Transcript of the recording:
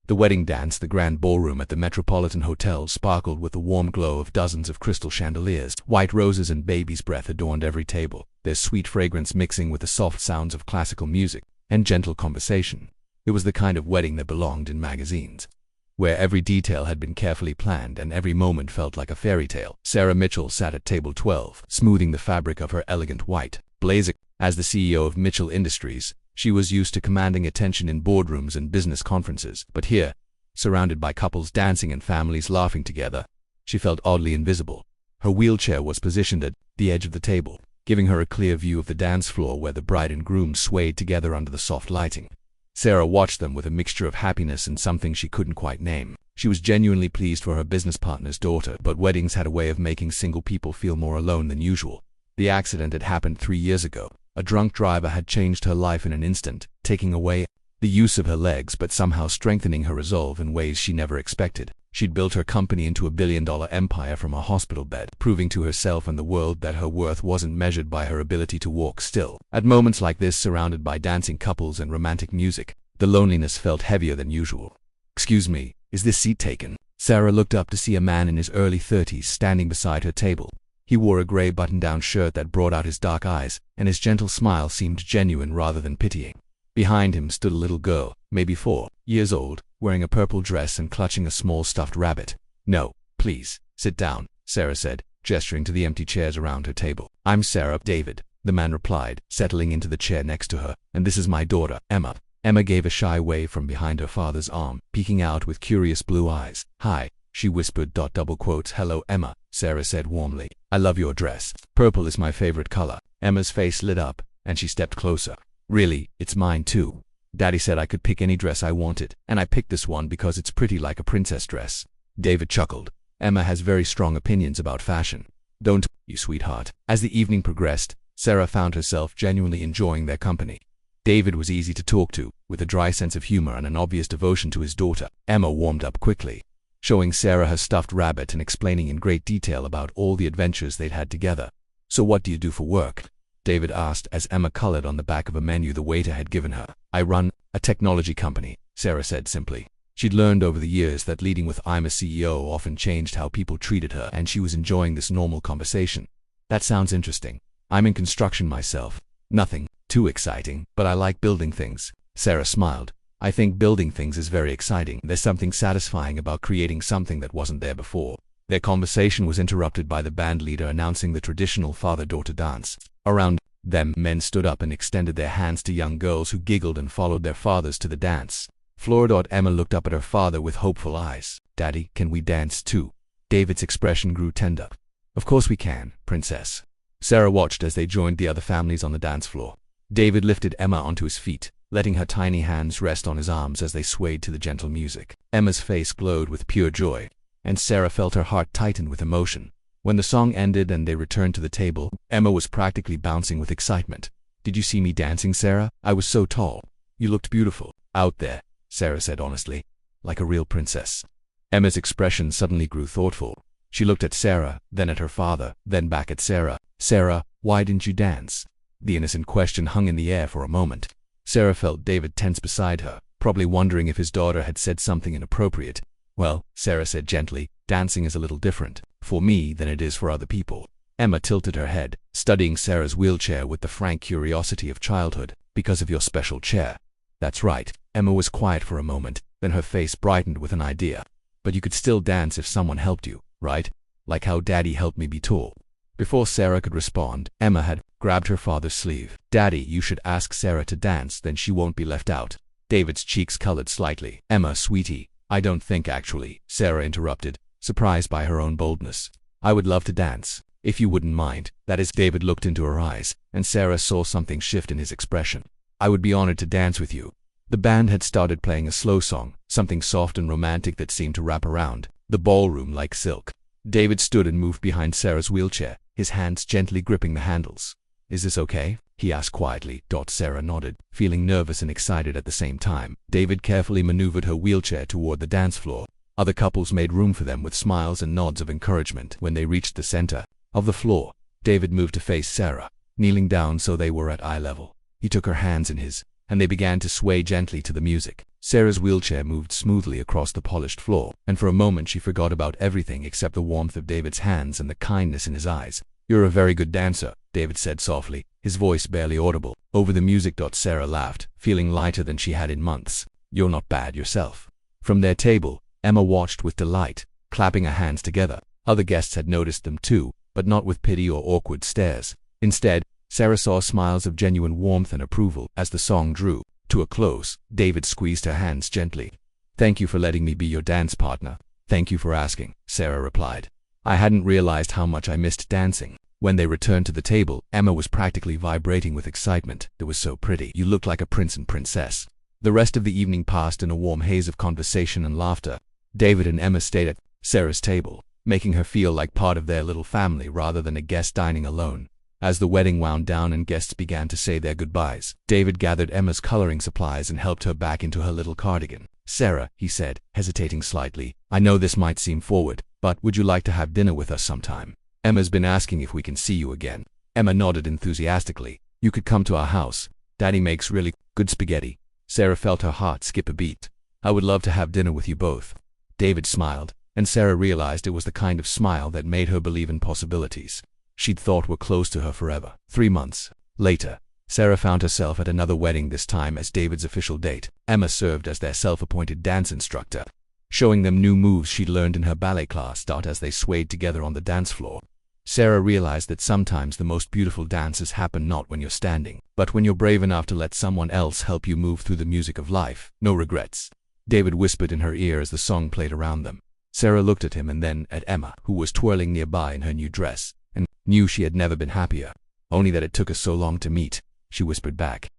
The wedding dance, the grand ballroom at the Metropolitan Hotel, sparkled with the warm glow of dozens of crystal chandeliers. White roses and baby's breath adorned every table, their sweet fragrance mixing with the soft sounds of classical music and gentle conversation. It was the kind of wedding that belonged in magazines, where every detail had been carefully planned and every moment felt like a fairy tale. Sarah Mitchell sat at table 12, smoothing the fabric of her elegant white blazer. As the CEO of Mitchell Industries, she was used to commanding attention in boardrooms and business conferences, but here, surrounded by couples dancing and families laughing together, she felt oddly invisible. Her wheelchair was positioned at the edge of the table, giving her a clear view of the dance floor where the bride and groom swayed together under the soft lighting. Sarah watched them with a mixture of happiness and something she couldn't quite name. She was genuinely pleased for her business partner's daughter, but weddings had a way of making single people feel more alone than usual. The accident had happened 3 years ago. A drunk driver had changed her life in an instant, taking away the use of her legs but somehow strengthening her resolve in ways she never expected. She'd built her company into a billion-dollar empire from a hospital bed, proving to herself and the world that her worth wasn't measured by her ability to walk still. At moments like this, surrounded by dancing couples and romantic music, the loneliness felt heavier than usual. "Excuse me, is this seat taken?" Sarah looked up to see a man in his early 30s standing beside her table. He wore a gray button-down shirt that brought out his dark eyes, and his gentle smile seemed genuine rather than pitying. Behind him stood a little girl, maybe 4 years old, wearing a purple dress and clutching a small stuffed rabbit. "No, please, sit down," Sarah said, gesturing to the empty chairs around her table. "I'm Sarah, David," the man replied, settling into the chair next to her, "and this is my daughter, Emma." Emma gave a shy wave from behind her father's arm, peeking out with curious blue eyes. "Hi," she whispered. "Hello, Emma," Sarah said warmly. "I love your dress. Purple is my favorite color." Emma's face lit up, and she stepped closer. "Really, it's mine too. Daddy said I could pick any dress I wanted, and I picked this one because it's pretty like a princess dress." David chuckled. "Emma has very strong opinions about fashion. Don't you, sweetheart?" As the evening progressed, Sarah found herself genuinely enjoying their company. David was easy to talk to, with a dry sense of humor and an obvious devotion to his daughter. Emma warmed up quickly, showing Sarah her stuffed rabbit and explaining in great detail about all the adventures they'd had together. "So what do you do for work?" David asked as Emma colored on the back of a menu the waiter had given her. "I run a technology company," Sarah said simply. She'd learned over the years that leading with "I'm a CEO" often changed how people treated her, and she was enjoying this normal conversation. "That sounds interesting. I'm in construction myself. Nothing too exciting, but I like building things." Sarah smiled. "I think building things is very exciting. There's something satisfying about creating something that wasn't there before." Their conversation was interrupted by the band leader announcing the traditional father-daughter dance. Around them, men stood up and extended their hands to young girls who giggled and followed their fathers to the dance floor. Emma looked up at her father with hopeful eyes. "Daddy, can we dance too?" David's expression grew tender. "Of course we can, princess." Sarah watched as they joined the other families on the dance floor. David lifted Emma onto his feet, letting her tiny hands rest on his arms as they swayed to the gentle music. Emma's face glowed with pure joy, and Sarah felt her heart tighten with emotion. When the song ended and they returned to the table, Emma was practically bouncing with excitement. "Did you see me dancing, Sarah? I was so tall. You looked beautiful out there," Sarah said honestly, "like a real princess." Emma's expression suddenly grew thoughtful. She looked at Sarah, then at her father, then back at Sarah. "Sarah, why didn't you dance?" The innocent question hung in the air for a moment. Sarah felt David tense beside her, probably wondering if his daughter had said something inappropriate. "Well," Sarah said gently, "dancing is a little different for me than it is for other people." Emma tilted her head, studying Sarah's wheelchair with the frank curiosity of childhood. "Because of your special chair." "That's right." Emma was quiet for a moment, then her face brightened with an idea. "But you could still dance if someone helped you, right? Like how Daddy helped me be tall." Before Sarah could respond, Emma had grabbed her father's sleeve. "Daddy, you should ask Sarah to dance, then she won't be left out." David's cheeks colored slightly. "Emma, sweetie, I don't think actually," Sarah interrupted, surprised by her own boldness. "I would love to dance, if you wouldn't mind." That is, David looked into her eyes, and Sarah saw something shift in his expression. "I would be honored to dance with you." The band had started playing a slow song, something soft and romantic that seemed to wrap around the ballroom like silk. David stood and moved behind Sarah's wheelchair, his hands gently gripping the handles. "Is this okay?" he asked quietly. Sarah nodded, feeling nervous and excited at the same time. David carefully maneuvered her wheelchair toward the dance floor. Other couples made room for them with smiles and nods of encouragement. When they reached the center of the floor, David moved to face Sarah, kneeling down so they were at eye level. He took her hands in his, and they began to sway gently to the music. Sarah's wheelchair moved smoothly across the polished floor, and for a moment she forgot about everything except the warmth of David's hands and the kindness in his eyes. "You're a very good dancer," David said softly, his voice barely audible over the music. Sarah laughed, feeling lighter than she had in months. "You're not bad yourself." From their table, Emma watched with delight, clapping her hands together. Other guests had noticed them too, but not with pity or awkward stares. Instead, Sarah saw smiles of genuine warmth and approval. As the song drew to a close, David squeezed her hands gently. "Thank you for letting me be your dance partner." "Thank you for asking," Sarah replied. "I hadn't realized how much I missed dancing." When they returned to the table, Emma was practically vibrating with excitement. "It was so pretty. You looked like a prince and princess." The rest of the evening passed in a warm haze of conversation and laughter. David and Emma stayed at Sarah's table, making her feel like part of their little family rather than a guest dining alone. As the wedding wound down and guests began to say their goodbyes, David gathered Emma's coloring supplies and helped her back into her little cardigan. "Sarah," he said, hesitating slightly, "I know this might seem forward, but would you like to have dinner with us sometime? Emma's been asking if we can see you again." Emma nodded enthusiastically. "You could come to our house. Daddy makes really good spaghetti." Sarah felt her heart skip a beat. "I would love to have dinner with you both." David smiled, and Sarah realized it was the kind of smile that made her believe in possibilities she'd thought were close to her forever. 3 months later, Sarah found herself at another wedding, this time as David's official date. Emma served as their self-appointed dance instructor, showing them new moves she'd learned in her ballet class. As they swayed together on the dance floor, Sarah realized that sometimes the most beautiful dances happen not when you're standing, but when you're brave enough to let someone else help you move through the music of life. "No regrets," David whispered in her ear as the song played around them. Sarah looked at him and then at Emma, who was twirling nearby in her new dress, and knew she had never been happier. "Only that it took us so long to meet," she whispered back.